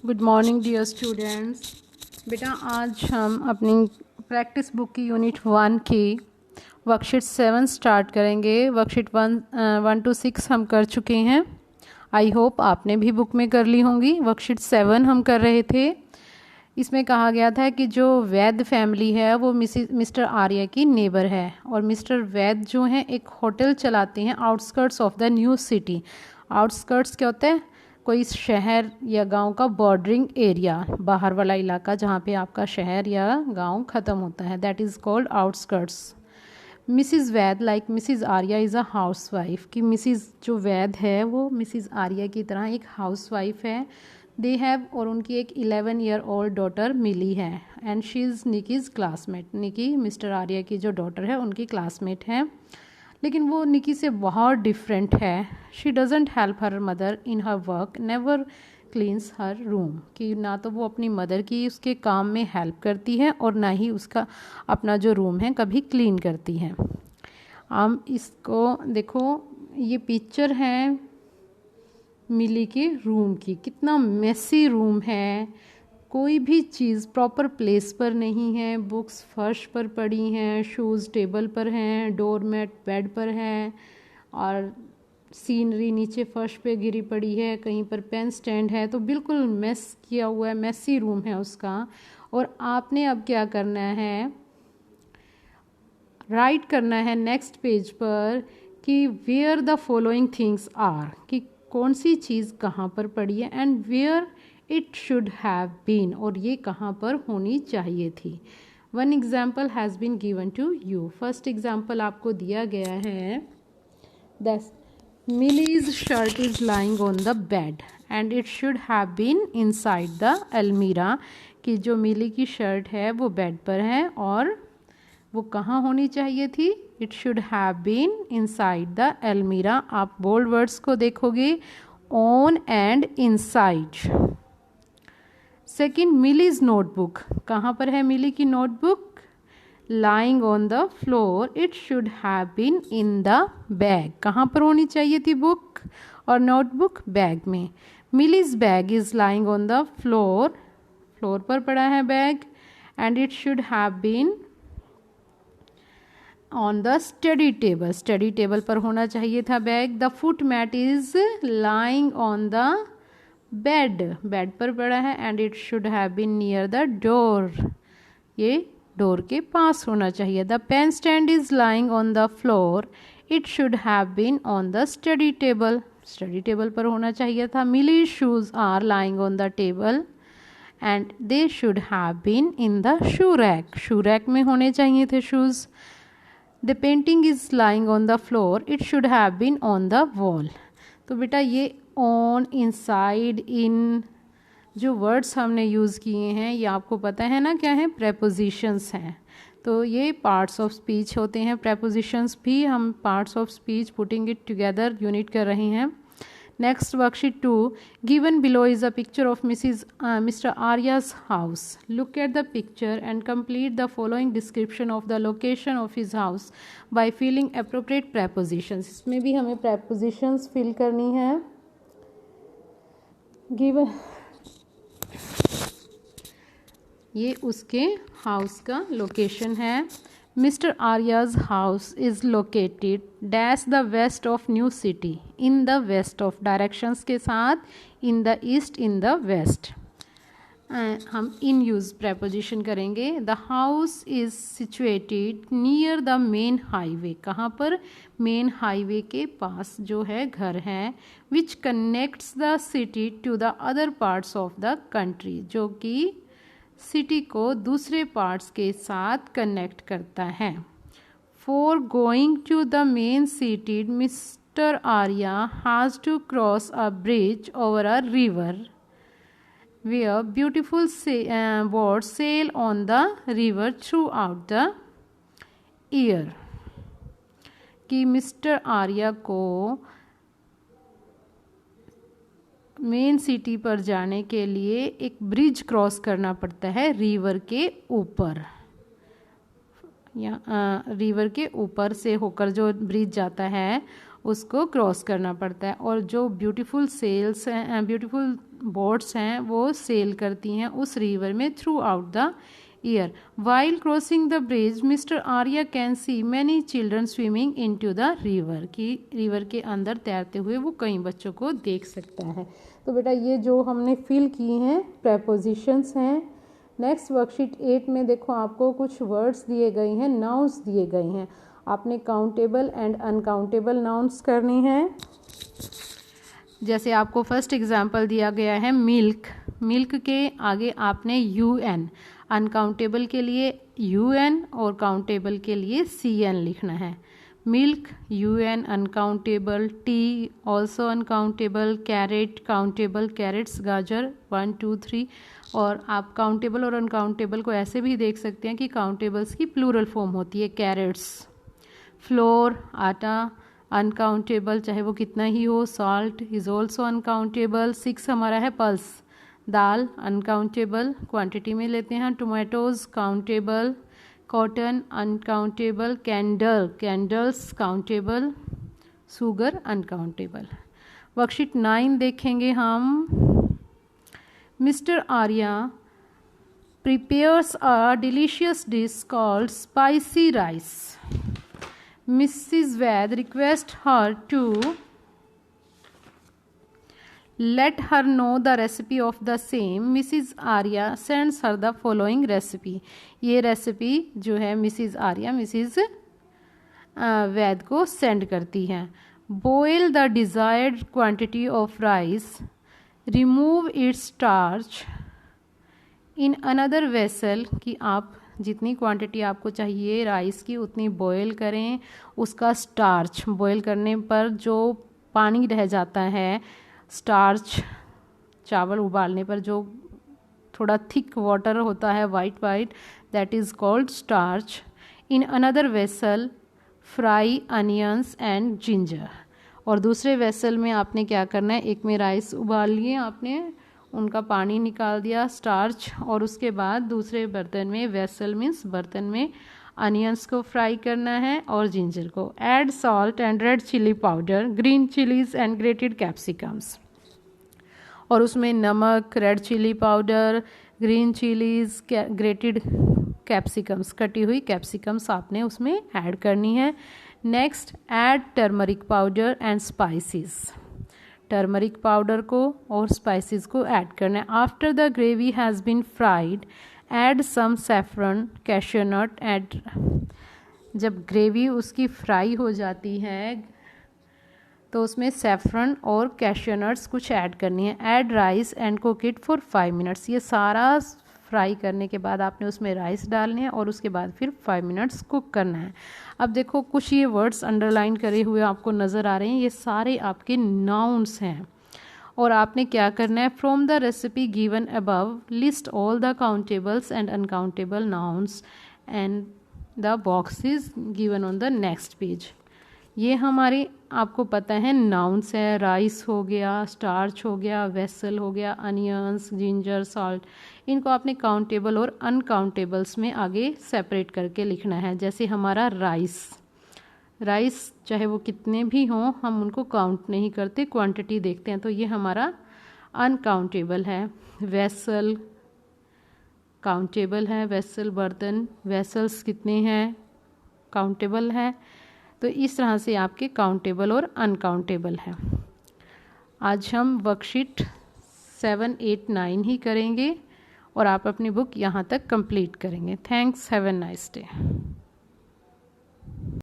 Good morning dear students. बेटा आज हम अपनी प्रैक्टिस बुक की यूनिट 1 की वर्कशीट 7 स्टार्ट करेंगे। वर्कशीट 1 to 6 हम कर चुके हैं। आई होप आपने भी बुक में कर ली होंगी। वर्कशीट 7 हम कर रहे थे। इसमें कहा गया था कि जो वैद फैमिली है वो मिस्टर आर्या की नेबर है और मिस्टर वैद जो हैं एक होटल चलाते हैं outskirts of the new city. Outskirts क्या होता है? कोई शहर या गांव का बॉर्डरिंग एरिया, बाहर वाला इलाका जहाँ पे आपका शहर या गांव ख़त्म होता है, that is called outskirts. Mrs Vaid like Mrs Arya is a house wife, कि मिसिज़ जो वैद है वो मिसिज़ आर्या की तरह एक हाउस वाइफ है। दे हैव, और उनकी एक 11 ईयर ओल्ड डॉटर मिली है and she is Nikki's classmate. Nikki mister Arya की जो डॉटर है उनकी क्लासमेट है, लेकिन वो निकी से बहुत डिफरेंट है। She doesn't help her mother in her work, never cleans her room, कि ना तो वो अपनी मदर की उसके काम में हेल्प करती है और ना ही उसका अपना जो रूम है कभी क्लीन करती है। हम इसको देखो, ये पिक्चर है मिली के रूम की। कितना मेसी रूम है, कोई भी चीज़ प्रॉपर प्लेस पर नहीं है। बुक्स फर्श पर पड़ी हैं, शूज़ टेबल पर हैं, डोरमेट बेड पर है और सीनरी नीचे फर्श पे गिरी पड़ी है, कहीं पर पेन स्टैंड है। तो बिल्कुल मेस किया हुआ है, मेसी रूम है उसका। और आपने अब क्या करना है, राइट करना है नेक्स्ट पेज पर कि where the following things are, कि कौन सी चीज़ कहाँ पर पड़ी है, and where it should have been, और ये कहाँ पर होनी चाहिए थी। One example has been given to you. First example आपको दिया गया है, this Millie's shirt is lying on the bed and it should have been inside the अलमीरा, कि जो मिली की शर्ट है वो बेड पर है और वो कहाँ होनी चाहिए थी, it should have been inside the almirah. आप बोल्ड वर्ड्स को देखोगे, on and inside. Second, Millie's notebook, कहाँ पर है मिली की नोटबुक? Lying on the floor, it should have been in the bag, कहाँ पर होनी चाहिए थी बुक और नोटबुक? बैग में। Millie's bag is lying on the floor, floor पर पड़ा है bag, and it should have been on the study table, study table पर होना चाहिए था bag. The foot mat is lying on the bed, bed पर पड़ा है, and it should have been near the door, ये डोर के पास होना चाहिए। The pen stand is lying on the floor, it should have been on the study table, study table पर होना चाहिए था। Millie shoes are lying on the table and they should have been in the shoe rack, shoe rack में होने चाहिए थे shoes. The painting is lying on the floor, it should have been on the wall. तो बेटा ये on, inside, इन जो words हमने use किए हैं ये आपको पता है ना क्या है? प्रेपोजिशंस हैं। तो ये पार्ट्स ऑफ स्पीच होते हैं। प्रेपोजिशंस भी हम parts of speech putting it together unit कर रहे हैं। Next worksheet 2, given below is a picture of mister Arya's house. Look at the picture and complete the following description of the location of his house by filling appropriate prepositions. इसमें भी हमें prepositions fill करनी है। Given, ये उसके house का location है। Mister Arya's house is located dash the west of new city, in the west of, directions के साथ, in the east, in the west. हम इन यूज़ प्रेपोजिशन करेंगे। The house is situated near the main highway, कहाँ पर? Main highway के पास जो है घर है। Which connects the city to the other parts of the country, जो कि सिटी को दूसरे पार्ट्स के साथ कनेक्ट करता है। For going to the main city mister Arya has to cross a bridge over a river where beautiful boats sail on the river throughout the year, कि mister Arya को मेन सिटी पर जाने के लिए एक ब्रिज क्रॉस करना पड़ता है रिवर के ऊपर, या रिवर के ऊपर से होकर जो ब्रिज जाता है उसको क्रॉस करना पड़ता है। और जो ब्यूटीफुल सेल्स हैं, ब्यूटीफुल बोट्स हैं वो सेल करती हैं उस रिवर में through out the year. While crossing the bridge mister Arya can see many children swimming into the river, कि रिवर के अंदर तैरते हुए वो कई बच्चों को देख सकता है। तो बेटा ये जो हमने फिल की हैं प्रेपोजिशंस हैं। नेक्स्ट वर्कशीट 8 में देखो आपको कुछ वर्ड्स दिए गए हैं, नाउन्स दिए गए हैं। आपने काउंटेबल एंड अनकाउंटेबल नाउन्स करनी है। जैसे आपको फर्स्ट एग्जांपल दिया गया है मिल्क, मिल्क के आगे आपने UN, अनकाउंटेबल के लिए UN और काउंटेबल के लिए CN लिखना है। Milk UN uncountable, tea also uncountable, carrot countable, carrots गाजर 1 2 3। और आप काउंटेबल और अनकाउंटेबल को ऐसे भी देख सकते हैं कि काउंटेबल्स की प्लूरल फॉर्म होती है कैरेट्स। फ्लोर आटा अनकाउंटेबल चाहे वो कितना ही हो। Salt is also uncountable. 6 हमारा है पल्स, दाल अनकाउंटेबल क्वांटिटी में लेते हैं। Tomatoes countable, cotton uncountable, candle candles countable, sugar uncountable. Worksheet 9 देखेंगे हम। Mister Arya prepares a delicious dish called spicy rice. Mrs. Vaid requests her to let her know the recipe of the same. Mrs. Arya sends her the following recipe. ये recipe जो है Mrs Arya Mrs वैद को send करती हैं। Boil the desired quantity of rice. Remove its starch in another vessel, कि आप जितनी quantity आपको चाहिए राइस की उतनी बॉयल करें। उसका स्टार्च बॉयल करने पर जो पानी रह जाता है, स्टार्च चावल उबालने पर जो थोड़ा थिक वाटर होता है white white, that is called starch. In another vessel fry onions and ginger. और दूसरे वेसल में आपने क्या करना है, एक में राइस उबाल लिए आपने, उनका पानी निकाल दिया स्टार्च, और उसके बाद दूसरे बर्तन में, वेसल मीन्स बर्तन में, अनियंस को फ्राई करना है और जिंजर को। Add salt and red chilli powder, green chillies and grated capsicums. और उसमें नमक, red chilli powder, green chillies, grated capsicums, कटी हुई कैप्सिकम्स आपने उसमें ऐड करनी है। Next add turmeric powder and spices, turmeric powder को और स्पाइसेस को ऐड करना है। After the gravy has been fried add some saffron cashew nut add. जब ग्रेवी उसकी फ्राई हो जाती है तो उसमें सैफरन और कैश्यू नट्स कुछ ऐड करनी है। Add rice and cook it for 5 minutes. ये सारा फ्राई करने के बाद आपने उसमें राइस डालने हैं और उसके बाद फिर 5 मिनट्स कुक करना है। अब देखो कुछ ये वर्ड्स अंडरलाइन करे हुए आपको नज़र आ रहे हैं, ये सारे आपके नाउन्स हैं। और आपने क्या करना है, from the recipe given above list all the countables and uncountable nouns and the boxes given on the next page. ये हमारे आपको पता है नाउन्स है, राइस हो गया, स्टार्च हो गया, वेसल हो गया, अनियंस, जिंजर, सॉल्ट। इनको आपने काउंटेबल और अनकाउंटेबल्स में आगे सेपरेट करके लिखना है। जैसे हमारा राइस, राइस चाहे वो कितने भी हों हम उनको काउंट नहीं करते, क्वांटिटी देखते हैं, तो ये हमारा अनकाउंटेबल है। वेसल काउंटेबल है, वेसल बर्तन, वेसल्स कितने हैं काउंटेबल है। तो इस तरह से आपके काउंटेबल और अनकाउंटेबल है। आज हम वर्कशीट 7, 8, 9 ही करेंगे और आप अपनी बुक यहाँ तक कंप्लीट करेंगे। Thanks, have a nice day.